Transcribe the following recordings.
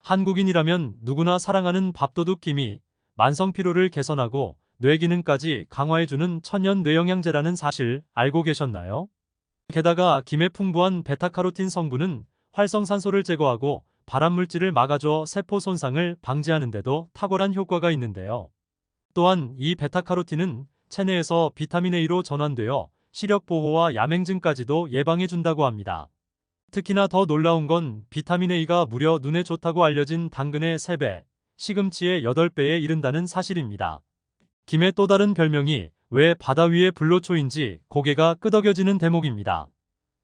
한국인이라면 누구나 사랑하는 밥도둑 김이 만성 피로를 개선하고 뇌 기능까지 강화해주는 천연 뇌영양제라는 사실 알고 계셨나요? 게다가 김의 풍부한 베타카로틴 성분은 활성산소를 제거하고 발암물질을 막아줘 세포 손상을 방지하는 데도 탁월한 효과가 있는데요. 또한 이 베타카로틴은 체내에서 비타민 A로 전환되어 시력 보호와 야맹증까지도 예방해준다고 합니다. 특히나 더 놀라운 건 비타민 A가 무려 눈에 좋다고 알려진 당근의 3배, 시금치의 8배에 이른다는 사실입니다. 김의 또 다른 별명이 왜 바다 위의 불로초인지 고개가 끄덕여지는 대목입니다.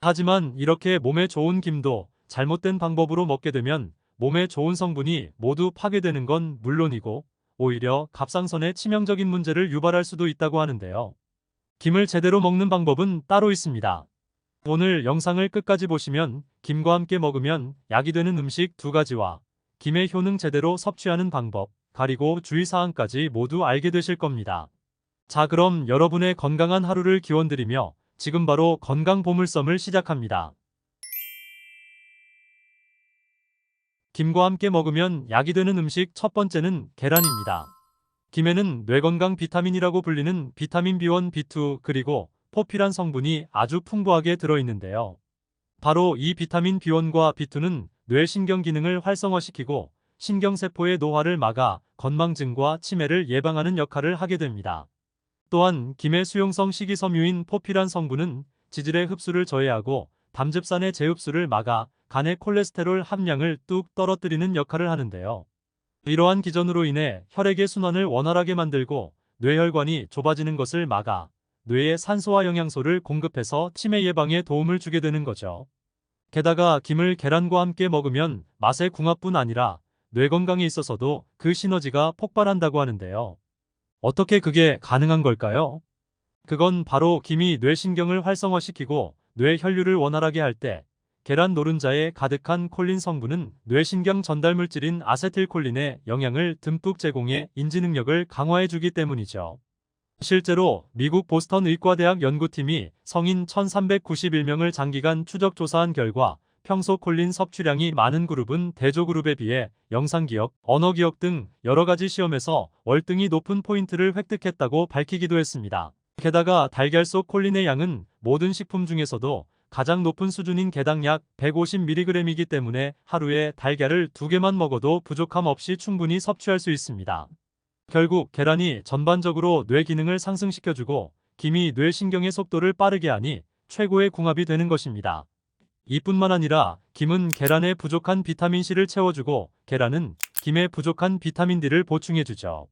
하지만 이렇게 몸에 좋은 김도 잘못된 방법으로 먹게 되면 몸에 좋은 성분이 모두 파괴되는 건 물론이고 오히려 갑상선에 치명적인 문제를 유발할 수도 있다고 하는데요. 김을 제대로 먹는 방법은 따로 있습니다. 오늘 영상을 끝까지 보시면 김과 함께 먹으면 약이 되는 음식 2가지와 김의 효능 제대로 섭취하는 방법, 가리고 주의사항까지 모두 알게 되실 겁니다. 자, 그럼 여러분의 건강한 하루를 기원드리며 지금 바로 건강 보물섬을 시작합니다. 김과 함께 먹으면 약이 되는 음식 첫 번째는 계란입니다. 김에는 뇌건강 비타민이라고 불리는 비타민 B1, B2 그리고 포필한 성분이 아주 풍부하게 들어있는데요. 바로 이 비타민 B1과 B2는 뇌신경 기능을 활성화시키고 신경세포의 노화를 막아 건망증과 치매를 예방하는 역할을 하게 됩니다. 또한 김의 수용성 식이섬유인 포필한 성분은 지질의 흡수를 저해하고 담즙산의 재흡수를 막아 간의 콜레스테롤 함량을 뚝 떨어뜨리는 역할을 하는데요. 이러한 기전으로 인해 혈액의 순환을 원활하게 만들고 뇌혈관이 좁아지는 것을 막아 뇌에 산소와 영양소를 공급해서 치매 예방에 도움을 주게 되는 거죠. 게다가 김을 계란과 함께 먹으면 맛의 궁합뿐 아니라 뇌 건강에 있어서도 그 시너지가 폭발한다고 하는데요. 어떻게 그게 가능한 걸까요? 그건 바로 김이 뇌신경을 활성화시키고 뇌 혈류를 원활하게 할 때 계란 노른자에 가득한 콜린 성분은 뇌신경 전달 물질인 아세틸콜린에 영향을 듬뿍 제공해 인지 능력을 강화해주기 때문이죠. 실제로 미국 보스턴 의과대학 연구팀이 성인 1391명을 장기간 추적 조사한 결과 평소 콜린 섭취량이 많은 그룹은 대조 그룹에 비해 영상기억, 언어기억 등 여러가지 시험에서 월등히 높은 포인트를 획득했다고 밝히기도 했습니다. 게다가 달걀 속 콜린의 양은 모든 식품 중에서도 가장 높은 수준인 개당 약 150mg이기 때문에 하루에 달걀을 2개만 먹어도 부족함 없이 충분히 섭취할 수 있습니다. 결국 계란이 전반적으로 뇌 기능을 상승시켜주고 김이 뇌신경의 속도를 빠르게 하니 최고의 궁합이 되는 것입니다. 이뿐만 아니라 김은 계란에 부족한 비타민C를 채워주고 계란은 김에 부족한 비타민D를 보충해주죠.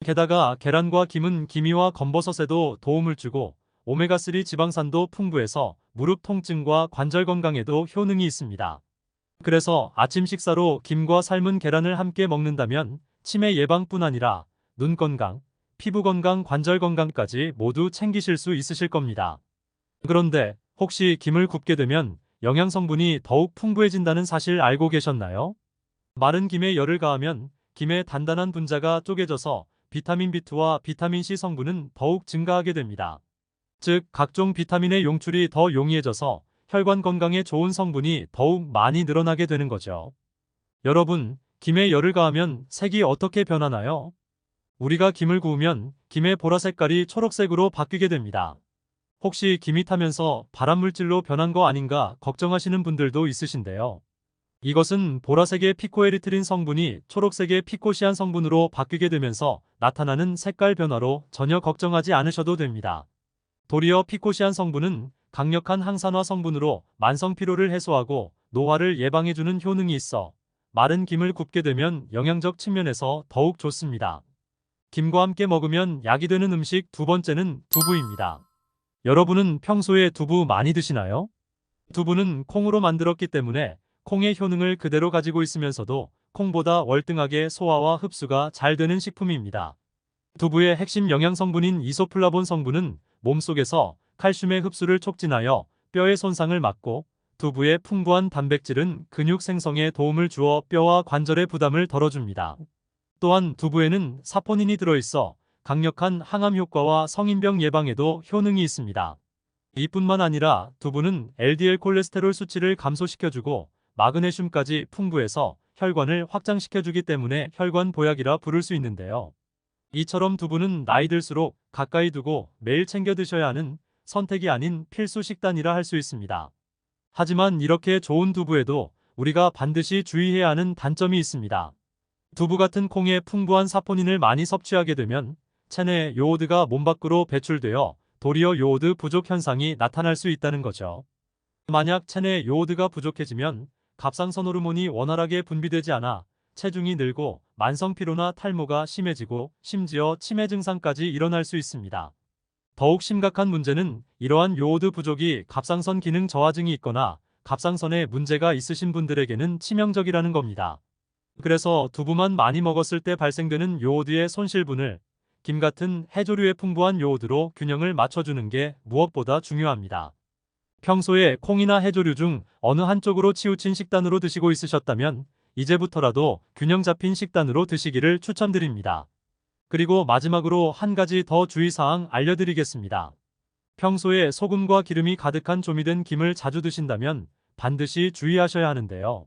게다가 계란과 김은 기미와 검버섯에도 도움을 주고 오메가3 지방산도 풍부해서 무릎 통증과 관절 건강에도 효능이 있습니다. 그래서 아침 식사로 김과 삶은 계란을 함께 먹는다면 치매 예방뿐 아니라 눈 건강, 피부 건강, 관절 건강까지 모두 챙기실 수 있으실 겁니다. 그런데 혹시 김을 굽게 되면 영양 성분이 더욱 풍부해진다는 사실 알고 계셨나요? 마른 김에 열을 가하면 김의 단단한 분자가 쪼개져서 비타민 B2와 비타민 C 성분은 더욱 증가하게 됩니다. 즉, 각종 비타민의 용출이 더 용이해져서 혈관 건강에 좋은 성분이 더욱 많이 늘어나게 되는 거죠. 여러분, 김에 열을 가하면 색이 어떻게 변하나요? 우리가 김을 구우면 김의 보라 색깔이 초록색으로 바뀌게 됩니다. 혹시 김이 타면서 발암물질로 변한 거 아닌가 걱정하시는 분들도 있으신데요. 이것은 보라색의 피코에리트린 성분이 초록색의 피코시안 성분으로 바뀌게 되면서 나타나는 색깔 변화로 전혀 걱정하지 않으셔도 됩니다. 도리어 피코시안 성분은 강력한 항산화 성분으로 만성 피로를 해소하고 노화를 예방해주는 효능이 있어 마른 김을 굽게 되면 영양적 측면에서 더욱 좋습니다. 김과 함께 먹으면 약이 되는 음식 2번째는 두부입니다. 여러분은 평소에 두부 많이 드시나요? 두부는 콩으로 만들었기 때문에 콩의 효능을 그대로 가지고 있으면서도 콩보다 월등하게 소화와 흡수가 잘 되는 식품입니다. 두부의 핵심 영양 성분인 이소플라본 성분은 몸속에서 칼슘의 흡수를 촉진하여 뼈의 손상을 막고 두부의 풍부한 단백질은 근육 생성에 도움을 주어 뼈와 관절의 부담을 덜어줍니다. 또한 두부에는 사포닌이 들어있어 강력한 항암 효과와 성인병 예방에도 효능이 있습니다. 이뿐만 아니라 두부는 LDL 콜레스테롤 수치를 감소시켜주고 마그네슘까지 풍부해서 혈관을 확장시켜주기 때문에 혈관 보약이라 부를 수 있는데요. 이처럼 두부는 나이 들수록 가까이 두고 매일 챙겨 드셔야 하는 선택이 아닌 필수 식단이라 할 수 있습니다. 하지만 이렇게 좋은 두부에도 우리가 반드시 주의해야 하는 단점이 있습니다. 두부 같은 콩에 풍부한 사포닌을 많이 섭취하게 되면 체내 요오드가 몸 밖으로 배출되어 도리어 요오드 부족 현상이 나타날 수 있다는 거죠. 만약 체내 요오드가 부족해지면 갑상선 호르몬이 원활하게 분비되지 않아 체중이 늘고 만성 피로나 탈모가 심해지고 심지어 치매 증상까지 일어날 수 있습니다. 더욱 심각한 문제는 이러한 요오드 부족이 갑상선 기능 저하증이 있거나 갑상선에 문제가 있으신 분들에게는 치명적이라는 겁니다. 그래서 두부만 많이 먹었을 때 발생되는 요오드의 손실분을 김 같은 해조류의 풍부한 요오드로 균형을 맞춰주는 게 무엇보다 중요합니다. 평소에 콩이나 해조류 중 어느 한쪽으로 치우친 식단으로 드시고 있으셨다면 이제부터라도 균형 잡힌 식단으로 드시기를 추천드립니다. 그리고 마지막으로 한 가지 더 주의사항 알려드리겠습니다. 평소에 소금과 기름이 가득한 조미된 김을 자주 드신다면 반드시 주의하셔야 하는데요.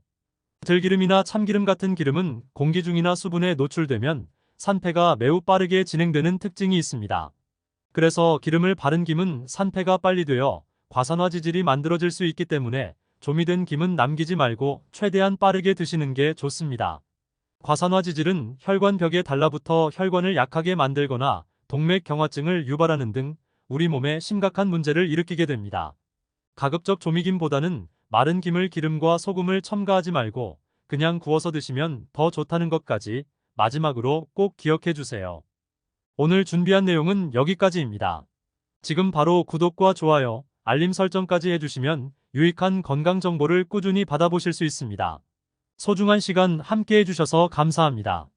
들기름이나 참기름 같은 기름은 공기 중이나 수분에 노출되면 산패가 매우 빠르게 진행되는 특징이 있습니다. 그래서 기름을 바른 김은 산패가 빨리 되어 과산화 지질이 만들어질 수 있기 때문에 조미된 김은 남기지 말고 최대한 빠르게 드시는 게 좋습니다. 과산화 지질은 혈관벽에 달라붙어 혈관을 약하게 만들거나 동맥경화증을 유발하는 등 우리 몸에 심각한 문제를 일으키게 됩니다. 가급적 조미김보다는 마른 김을 기름과 소금을 첨가하지 말고 그냥 구워서 드시면 더 좋다는 것까지 마지막으로 꼭 기억해 주세요. 오늘 준비한 내용은 여기까지입니다. 지금 바로 구독과 좋아요, 알림 설정까지 해주시면 유익한 건강 정보를 꾸준히 받아보실 수 있습니다. 소중한 시간 함께 해주셔서 감사합니다.